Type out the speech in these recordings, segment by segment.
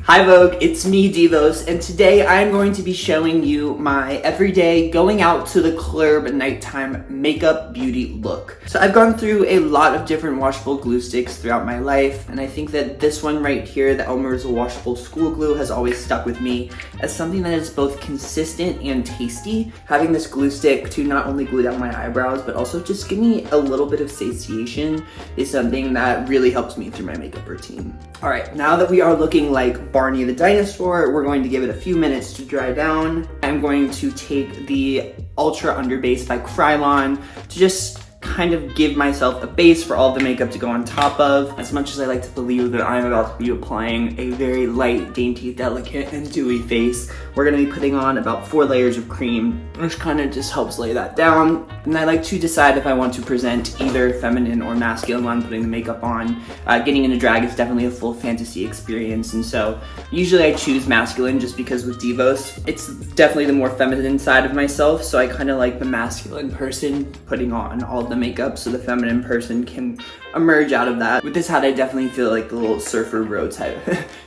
Hi Vogue, it's me Divos, and today I'm going to be showing you my everyday going out to the club nighttime makeup beauty look. So I've gone through a lot of different washable glue sticks throughout my life, and I think that this one right here, the Elmer's washable school glue, has always stuck with me as something that is both consistent and tasty. Having this glue stick to not only glue down my eyebrows, but also just give me a little bit of satiation is something that really helps me through my makeup routine. All right, now that we are looking like Barney the dinosaur, we're going to give it a few minutes to dry down. I'm going to take the Ultra Underbase by Krylon to just kind of give myself a base for all the makeup to go on top of. As much as I like to believe that I'm about to be applying a very light, dainty, delicate, and dewy face, we're gonna be putting on about 4 layers of cream, which kind of just helps lay that down. And I like to decide if I want to present either feminine or masculine when I'm putting the makeup on. Getting into drag is definitely a full fantasy experience, and so usually I choose masculine just because with Divos, it's definitely the more feminine side of myself, so I kind of like the masculine person putting on all the makeup so the feminine person can emerge out of that. With this hat, I definitely feel like the little surfer bro type.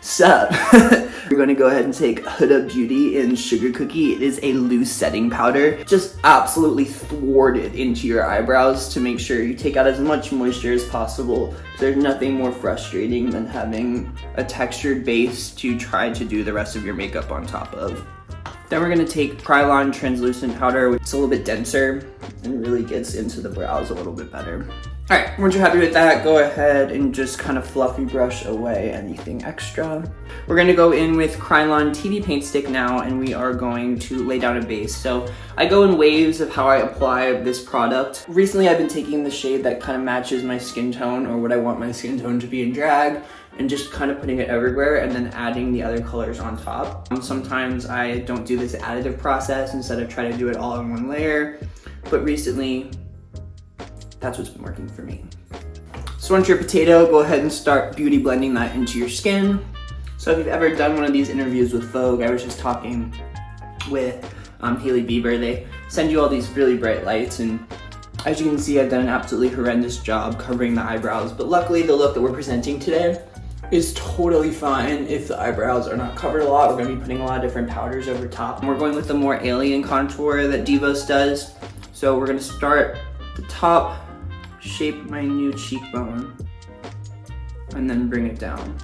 Sup? We're going to go ahead and take Huda Beauty in Sugar Cookie. It is a loose setting powder, just absolutely thwarted into your eyebrows to make sure you take out as much moisture as possible. There's nothing more frustrating than having a textured base to try to do the rest of your makeup on top of. Then we're gonna take Krylon translucent powder, which is a little bit denser and really gets into the brows a little bit better. All right, once you're happy with that, go ahead and just kind of fluffy brush away anything extra. We're gonna go in with Krylon TV Paint Stick now, and we are going to lay down a base. So I go in waves of how I apply this product. Recently, I've been taking the shade that kind of matches my skin tone or what I want my skin tone to be in drag, and just kind of putting it everywhere and then adding the other colors on top. Sometimes I don't do this additive process, instead of try to do it all in one layer, but recently that's what's been working for me. So once you're a potato, go ahead and start beauty blending that into your skin. So if you've ever done one of these interviews with Vogue, I was just talking with Hailey Bieber, they send you all these really bright lights, and as you can see, I've done an absolutely horrendous job covering the eyebrows, but luckily the look that we're presenting today is totally fine if the eyebrows are not covered a lot. We're gonna be putting a lot of different powders over top. And we're going with the more alien contour that Divos does. So we're gonna start at the top, shape my new cheekbone, and then bring it down.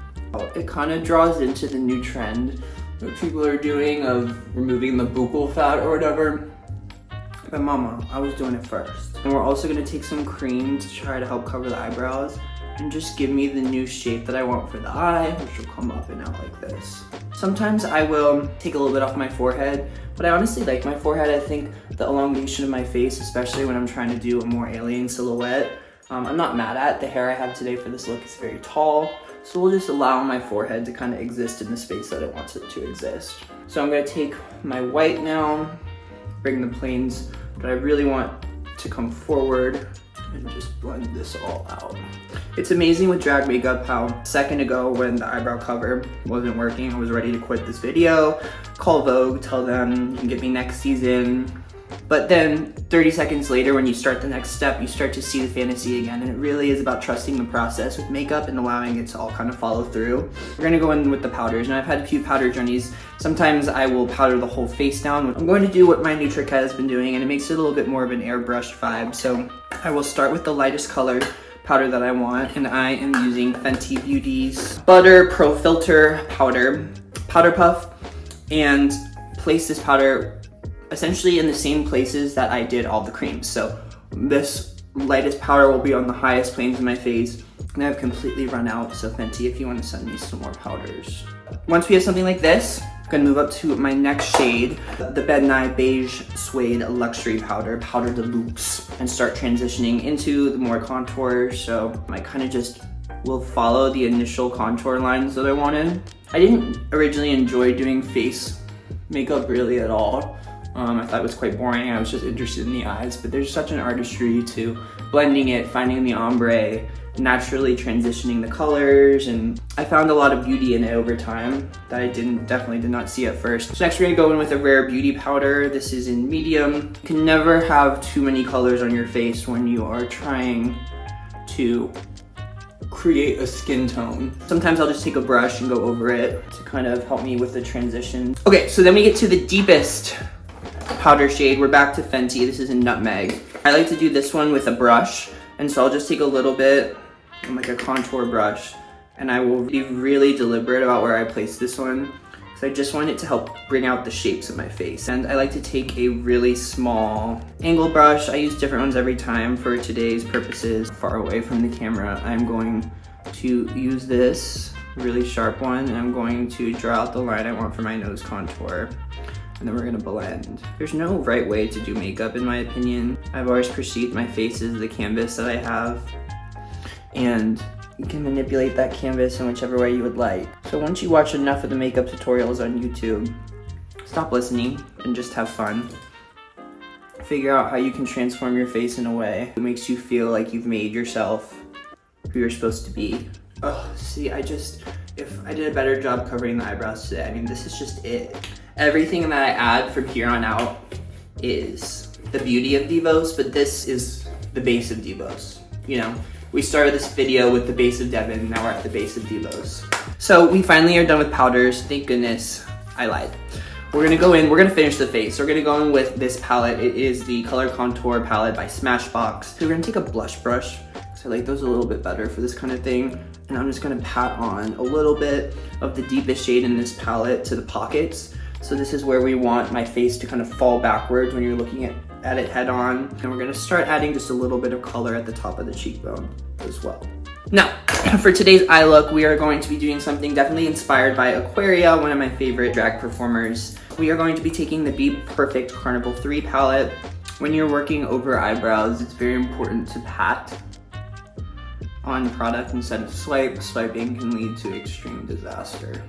It kind of draws into the new trend that people are doing of removing the buccal fat or whatever. But mama, I was doing it first. And we're also gonna take some cream to try to help cover the eyebrows and just give me the new shape that I want for the eye, which will come up and out like this. Sometimes I will take a little bit off my forehead, but I honestly like my forehead. I think the elongation of my face, especially when I'm trying to do a more alien silhouette, I'm not mad at. The hair I have today for this look is very tall, so we'll just allow my forehead to kind of exist in the space that it wants it to exist. So I'm gonna take my white now, bring the planes that I really want to come forward, and just blend this all out. It's amazing with drag makeup how a second ago when the eyebrow cover wasn't working, I was ready to quit this video, call Vogue, tell them you can get me next season. But then 30 seconds later, when you start the next step, you start to see the fantasy again, and it really is about trusting the process with makeup and allowing it to all kind of follow through. We're gonna go in with the powders, and I've had a few powder journeys. Sometimes I will powder the whole face down. I'm going to do what my new trick has been doing, and it makes it a little bit more of an airbrushed vibe. So I will start with the lightest color powder that I want, and I am using Fenty Beauty's Butter Pro Filter Powder Puff, and place this powder essentially in the same places that I did all the creams. So this lightest powder will be on the highest planes of my face, and I've completely run out, so Fenty, if you want to send me some more powders. Once we have something like this, I'm gonna move up to my next shade, the Ben Nye Beige Suede Luxury Powder Deluxe, and start transitioning into the more contour. So I kind of just will follow the initial contour lines that I wanted. I didn't originally enjoy doing face makeup really at all. I thought it was quite boring. I was just interested in the eyes, but there's such an artistry to blending it, finding the ombre, naturally transitioning the colors, and I found a lot of beauty in it over time that I definitely did not see at first. So next we're gonna go in with a Rare Beauty powder. This is in medium. You can never have too many colors on your face when you are trying to create a skin tone. Sometimes I'll just take a brush and go over it to kind of help me with the transition. Okay, so then we get to the deepest powder shade. We're back to Fenty. This is in Nutmeg. I like to do this one with a brush, and so I'll just take a little bit on like a contour brush, and I will be really deliberate about where I place this one, because I just want it to help bring out the shapes of my face. And I like to take a really small angle brush. I use different ones every time for today's purposes. Far away from the camera, I'm going to use this really sharp one, and I'm going to draw out the line I want for my nose contour. And then we're gonna blend. There's no right way to do makeup in my opinion. I've always perceived my face as the canvas that I have, and you can manipulate that canvas in whichever way you would like. So once you watch enough of the makeup tutorials on YouTube, stop listening and just have fun. Figure out how you can transform your face in a way that makes you feel like you've made yourself who you're supposed to be. Oh, see, if I did a better job covering the eyebrows today, I mean, this is just it. Everything that I add from here on out is the beauty of Divos, but this is the base of Divos. You know, we started this video with the base of Devon, now we're at the base of Divos. So we finally are done with powders. Thank goodness I lied. We're gonna go in, we're gonna finish the face. We're gonna go in with this palette. It is the Color Contour palette by Smashbox. So we're gonna take a blush brush, because I like those a little bit better for this kind of thing. And I'm just gonna pat on a little bit of the deepest shade in this palette to the pockets. So this is where we want my face to kind of fall backwards when you're looking at it head on. And we're gonna start adding just a little bit of color at the top of the cheekbone as well. Now, for today's eye look, we are going to be doing something definitely inspired by Aquaria, one of my favorite drag performers. We are going to be taking the Be Perfect Carnival 3 palette. When you're working over eyebrows, it's very important to pat on product instead of swipe. Swiping can lead to extreme disaster.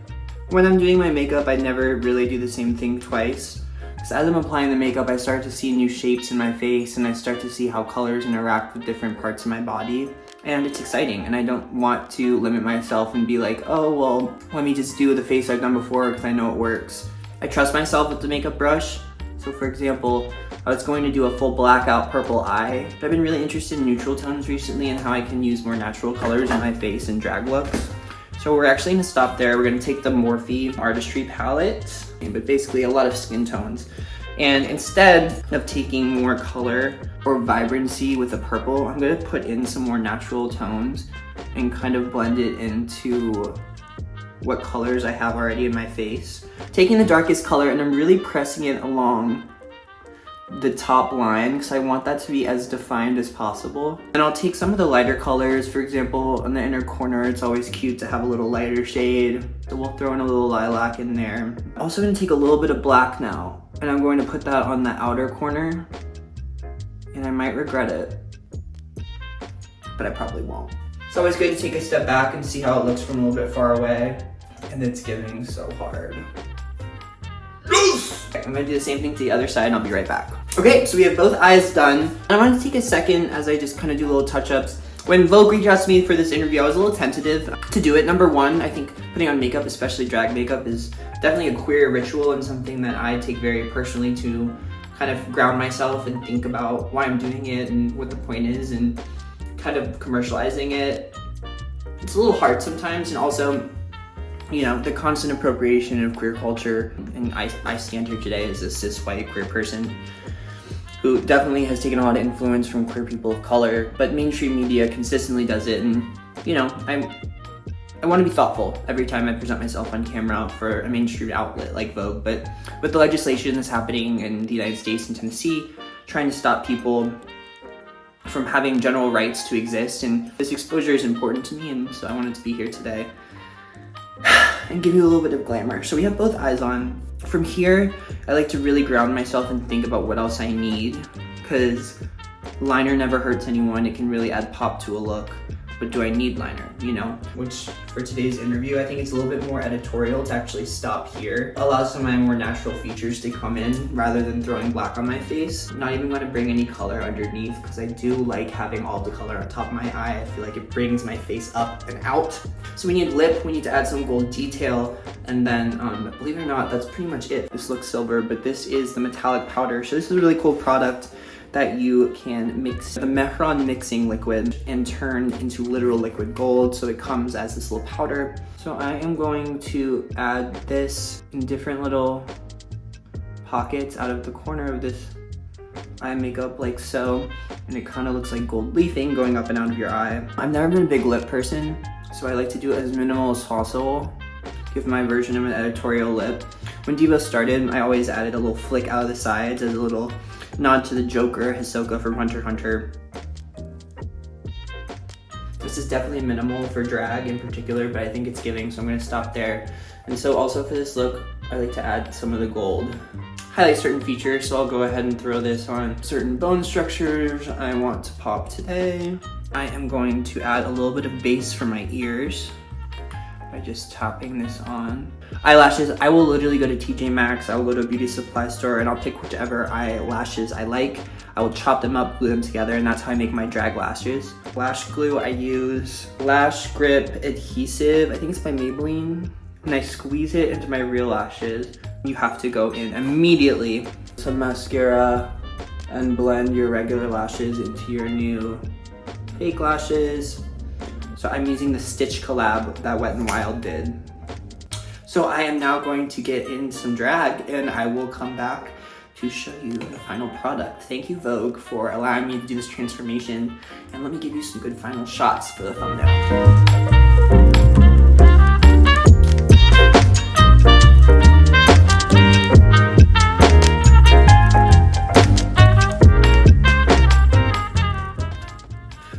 When I'm doing my makeup, I never really do the same thing twice. Because as I'm applying the makeup, I start to see new shapes in my face, and I start to see how colors interact with different parts of my body. And it's exciting, and I don't want to limit myself and be like, oh, well, let me just do the face I've done before because I know it works. I trust myself with the makeup brush. So for example, I was going to do a full blackout purple eye, but I've been really interested in neutral tones recently and how I can use more natural colors in my face and drag looks. So we're actually gonna stop there. We're gonna take the Morphe Artistry palette, but basically a lot of skin tones. And instead of taking more color or vibrancy with a purple, I'm gonna put in some more natural tones and kind of blend it into what colors I have already in my face. Taking the darkest color, and I'm really pressing it along the top line because I want that to be as defined as possible. And I'll take some of the lighter colors. For example, on the inner corner, it's always cute to have a little lighter shade. So we'll throw in a little lilac in there. I'm also gonna take a little bit of black now, and I'm going to put that on the outer corner. And I might regret it, but I probably won't. It's always good to take a step back and see how it looks from a little bit far away. And it's giving so hard. I'm gonna do the same thing to the other side and I'll be right back. Okay, so we have both eyes done. And I want to take a second as I just kind of do little touch-ups. When Vogue reached out to me for this interview, I was a little tentative to do it. Number one, I think putting on makeup, especially drag makeup, is definitely a queer ritual and something that I take very personally to kind of ground myself and think about why I'm doing it and what the point is, and kind of commercializing it. It's a little hard sometimes, and also, you know, the constant appropriation of queer culture. And I stand here today as a cis white queer person who definitely has taken a lot of influence from queer people of color, but mainstream media consistently does it. And, you know, I want to be thoughtful every time I present myself on camera for a mainstream outlet like Vogue. But with the legislation that's happening in the United States and Tennessee, trying to stop people from having general rights to exist, and this exposure is important to me, and so I wanted to be here today and give you a little bit of glamour. So we have both eyes on. From here, I like to really ground myself and think about what else I need, because liner never hurts anyone. It can really add pop to a look. But do I need liner, you know? Which, for today's interview, I think it's a little bit more editorial to actually stop here. Allow some of my more natural features to come in rather than throwing black on my face. I'm not even gonna bring any color underneath because I do like having all the color on top of my eye. I feel like it brings my face up and out. So we need lip, we need to add some gold detail, and then, believe it or not, that's pretty much it. This looks silver, but this is the metallic powder. So this is a really cool product that you can mix the Mehron mixing liquid and turn into literal liquid gold, so it comes as this little powder. So I am going to add this in different little pockets out of the corner of this eye makeup, like so, and it kind of looks like gold leafing going up and out of your eye. I've never been a big lip person, so I like to do it as minimal as possible. Give my version of an editorial lip. When Divos started, I always added a little flick out of the sides as a little nod to the Joker, Hisoka from Hunter x Hunter. This is definitely minimal for drag in particular, but I think it's giving, so I'm gonna stop there. And so also for this look, I like to add some of the gold. Highlight certain features, so I'll go ahead and throw this on certain bone structures I want to pop today. I am going to add a little bit of base for my ears by just topping this on. Eyelashes, I will literally go to TJ Maxx, I will go to a beauty supply store, and I'll pick whichever eyelashes I like. I will chop them up, glue them together, and that's how I make my drag lashes. Lash glue, I use Lash Grip Adhesive, I think it's by Maybelline, and I squeeze it into my real lashes. You have to go in immediately. Some mascara and blend your regular lashes into your new fake lashes. So I'm using the Stitch collab that Wet n Wild did. So I am now going to get in some drag, and I will come back to show you the final product. Thank you, Vogue, for allowing me to do this transformation, and let me give you some good final shots for the thumbnail.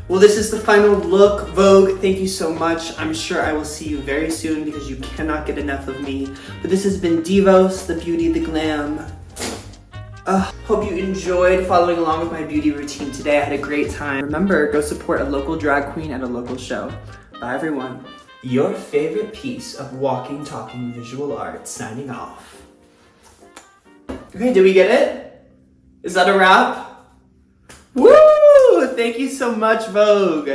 Well, this is the final look. Vogue, thank you so much. I'm sure I will see you very soon because you cannot get enough of me. But this has been Divos, the beauty, the glam. Hope you enjoyed following along with my beauty routine today. I had a great time. Remember, go support a local drag queen at a local show. Bye, everyone. Your favorite piece of walking, talking visual art signing off. Okay, did we get it? Is that a wrap? Woo! Thank you so much, Vogue.